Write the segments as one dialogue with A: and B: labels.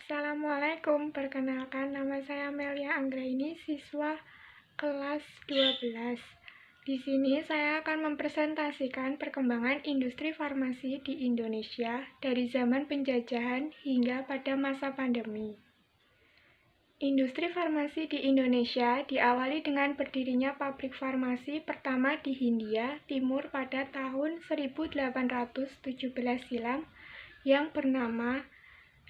A: Assalamualaikum, perkenalkan nama saya Melia Anggraini, siswa kelas 12. Di sini saya akan mempresentasikan perkembangan industri farmasi di Indonesia dari zaman penjajahan hingga pada masa pandemi. Industri farmasi di Indonesia diawali dengan berdirinya pabrik farmasi pertama di Hindia Timur pada tahun 1817 silam yang bernama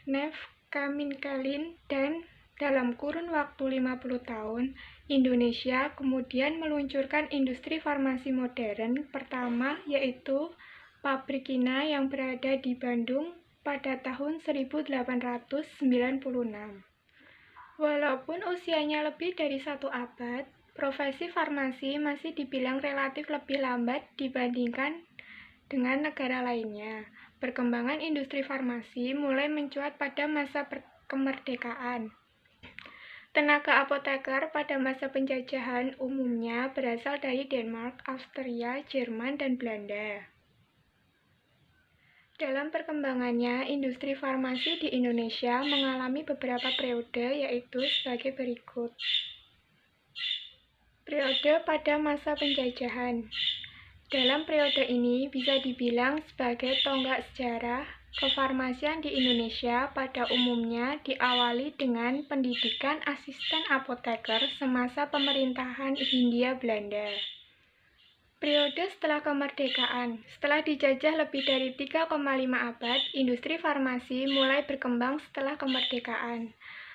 A: Nefkaminkelin, dan dalam kurun waktu 50 tahun, Indonesia kemudian meluncurkan industri farmasi modern pertama, yaitu pabrik Kina yang berada di Bandung pada tahun 1896. Walaupun usianya lebih dari 1 abad, profesi farmasi masih dibilang relatif lebih lambat dibandingkan dengan negara lainnya. Perkembangan industri farmasi mulai mencuat pada masa kemerdekaan. Tenaga apoteker pada masa penjajahan umumnya berasal dari Denmark, Austria, Jerman, dan Belanda. Dalam perkembangannya, industri farmasi di Indonesia mengalami beberapa periode, yaitu sebagai berikut. Periode pada masa penjajahan. Dalam periode ini bisa dibilang sebagai tonggak sejarah, kefarmasian di Indonesia pada umumnya diawali dengan pendidikan asisten apoteker semasa pemerintahan Hindia Belanda. Periode setelah kemerdekaan. Setelah dijajah lebih dari 3,5 abad, industri farmasi mulai berkembang setelah kemerdekaan.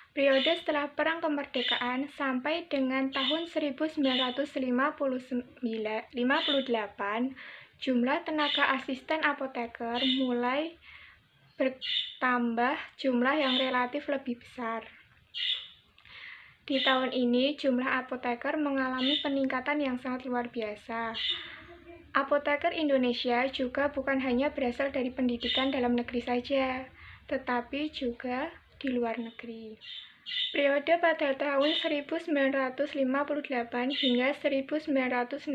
A: Periode setelah Perang Kemerdekaan sampai dengan tahun 1958, jumlah tenaga asisten apoteker mulai bertambah jumlah yang relatif lebih besar. Di tahun ini, jumlah apoteker mengalami peningkatan yang sangat luar biasa. Apoteker Indonesia juga bukan hanya berasal dari pendidikan dalam negeri saja, tetapi juga di luar negeri. Periode pada tahun 1958 hingga 1967.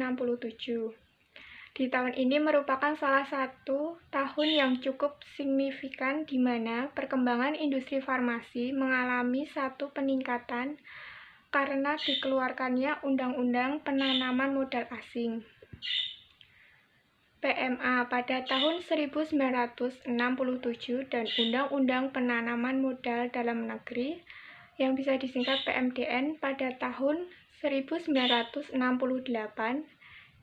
A: Di tahun ini merupakan salah satu tahun yang cukup signifikan di mana perkembangan industri farmasi mengalami satu peningkatan karena dikeluarkannya Undang-Undang Penanaman Modal Asing (PMA) pada tahun 1967 dan Undang-Undang Penanaman Modal Dalam Negeri yang bisa disingkat PMDN pada tahun 1968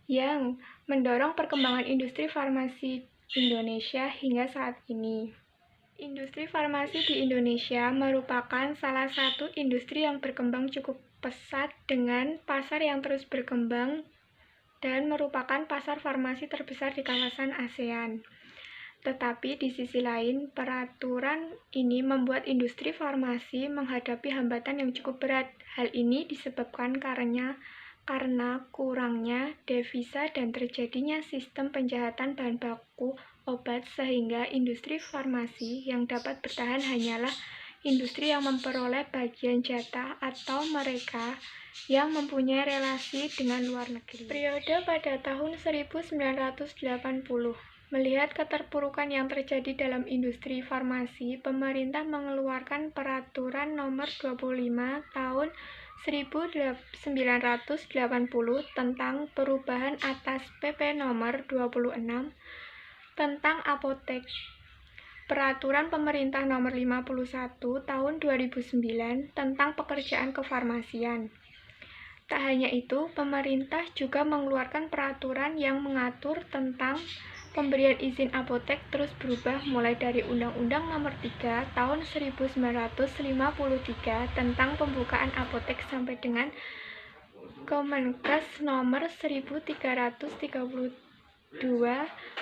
A: yang mendorong perkembangan industri farmasi Indonesia hingga saat ini. Industri farmasi di Indonesia merupakan salah satu industri yang berkembang cukup pesat dengan pasar yang terus berkembang dan merupakan pasar farmasi terbesar di kawasan ASEAN. Tetapi di sisi lain, peraturan ini membuat industri farmasi menghadapi hambatan yang cukup berat. Hal ini disebabkan karena kurangnya devisa dan terjadinya sistem penjahatan bahan baku obat, sehingga industri farmasi yang dapat bertahan hanyalah industri yang memperoleh bagian jatah atau mereka yang mempunyai relasi dengan luar negeri. Periode pada tahun 1980. Melihat keterpurukan yang terjadi dalam industri farmasi, pemerintah mengeluarkan Peraturan Nomor 25 Tahun 1980 tentang perubahan atas PP Nomor 26 tentang apotek. Peraturan Pemerintah Nomor 51 Tahun 2009 tentang pekerjaan kefarmasian. Tak hanya itu, pemerintah juga mengeluarkan peraturan yang mengatur tentang pemberian izin apotek terus berubah mulai dari Undang-Undang Nomor 3 Tahun 1953 tentang pembukaan apotek sampai dengan Kemenkes Nomor 1332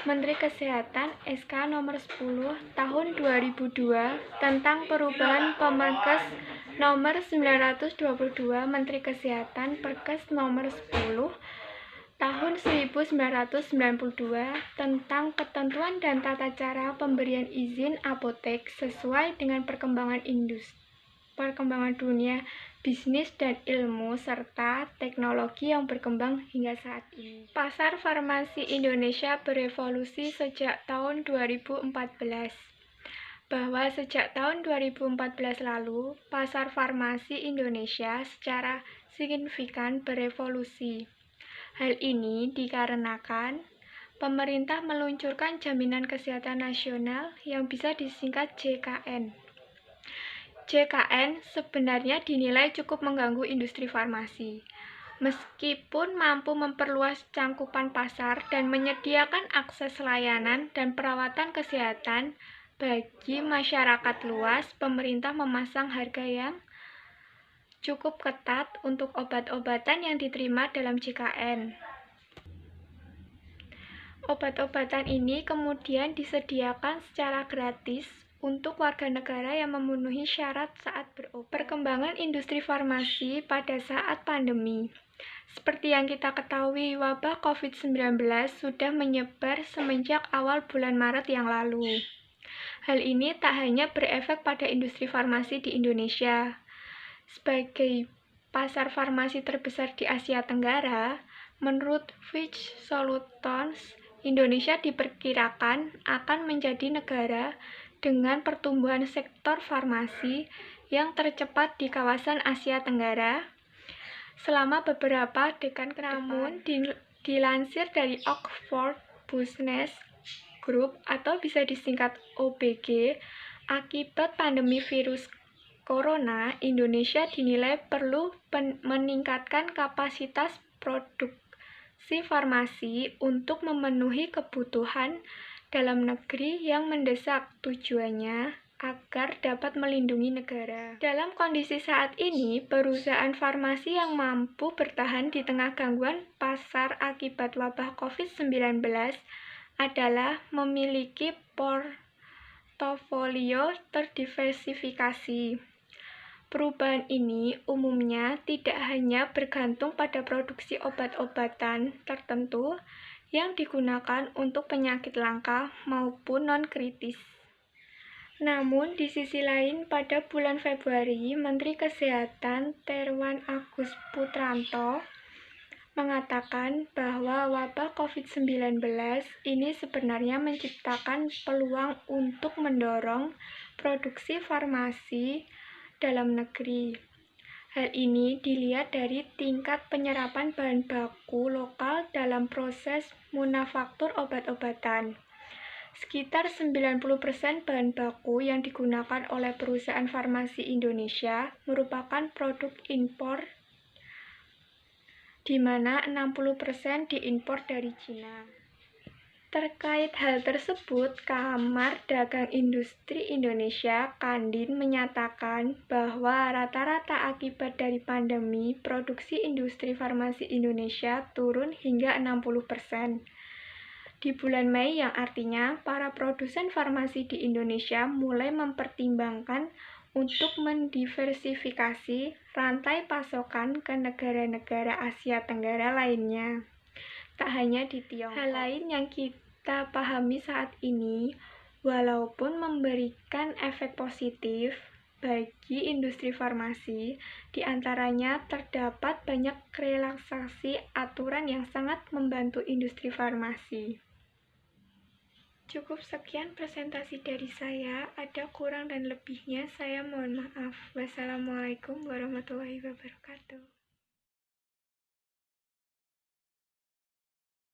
A: Menteri Kesehatan SK Nomor 10 Tahun 2002 tentang perubahan Permenkes Nomor 922 Menteri Kesehatan Perkes Nomor 10 Tahun 1992 tentang ketentuan dan tata cara pemberian izin apotek sesuai dengan perkembangan dunia bisnis dan ilmu serta teknologi yang berkembang hingga saat ini. Pasar farmasi Indonesia berevolusi sejak tahun 2014. bahwa sejak tahun 2014 lalu, pasar farmasi Indonesia secara signifikan berevolusi. Hal ini dikarenakan pemerintah meluncurkan Jaminan Kesehatan Nasional yang bisa disingkat JKN. JKN sebenarnya dinilai cukup mengganggu industri farmasi. Meskipun mampu memperluas cangkupan pasar dan menyediakan akses layanan dan perawatan kesehatan bagi masyarakat luas, pemerintah memasang harga yang cukup ketat untuk obat-obatan yang diterima dalam JKN. Obat-obatan ini kemudian disediakan secara gratis untuk warga negara yang memenuhi syarat saat berobat. Perkembangan industri farmasi pada saat pandemi. Seperti yang kita ketahui, wabah COVID-19 sudah menyebar semenjak awal bulan Maret yang lalu. Hal ini tak hanya berefek pada industri farmasi di Indonesia. Sebagai pasar farmasi terbesar di Asia Tenggara, menurut Fitch Solutions, Indonesia diperkirakan akan menjadi negara dengan pertumbuhan sektor farmasi yang tercepat di kawasan Asia Tenggara selama beberapa dekade ke depan. Namun, dilansir dari Oxford Business Group atau bisa disingkat OBG, akibat pandemi virus corona, Indonesia dinilai perlu meningkatkan kapasitas produksi farmasi untuk memenuhi kebutuhan dalam negeri yang mendesak, tujuannya agar dapat melindungi negara. Dalam kondisi saat ini, perusahaan farmasi yang mampu bertahan di tengah gangguan pasar akibat wabah COVID-19 adalah memiliki portofolio terdiversifikasi. Perubahan ini umumnya tidak hanya bergantung pada produksi obat-obatan tertentu yang digunakan untuk penyakit langka maupun non-kritis. Namun, di sisi lain, pada bulan Februari, Menteri Kesehatan Terawan Agus Putranto mengatakan bahwa wabah COVID-19 ini sebenarnya menciptakan peluang untuk mendorong produksi farmasi dalam negeri. Hal ini dilihat dari tingkat penyerapan bahan baku lokal dalam proses manufaktur obat-obatan. Sekitar 90% bahan baku yang digunakan oleh perusahaan farmasi Indonesia merupakan produk impor, di mana 60% diimpor dari Cina. Terkait hal tersebut, Kamar Dagang Industri Indonesia Kandin menyatakan bahwa rata-rata akibat dari pandemi, produksi industri farmasi Indonesia turun hingga 60%. Di bulan Mei, yang artinya para produsen farmasi di Indonesia mulai mempertimbangkan untuk mendiversifikasi rantai pasokan ke negara-negara Asia Tenggara lainnya. Tak hanya di Tiongkok. Hal lain yang kita pahami saat ini, walaupun memberikan efek positif bagi industri farmasi, diantaranya terdapat banyak relaksasi aturan yang sangat membantu industri farmasi. Cukup sekian presentasi dari saya, ada kurang dan lebihnya saya mohon maaf. Wassalamualaikum warahmatullahi wabarakatuh.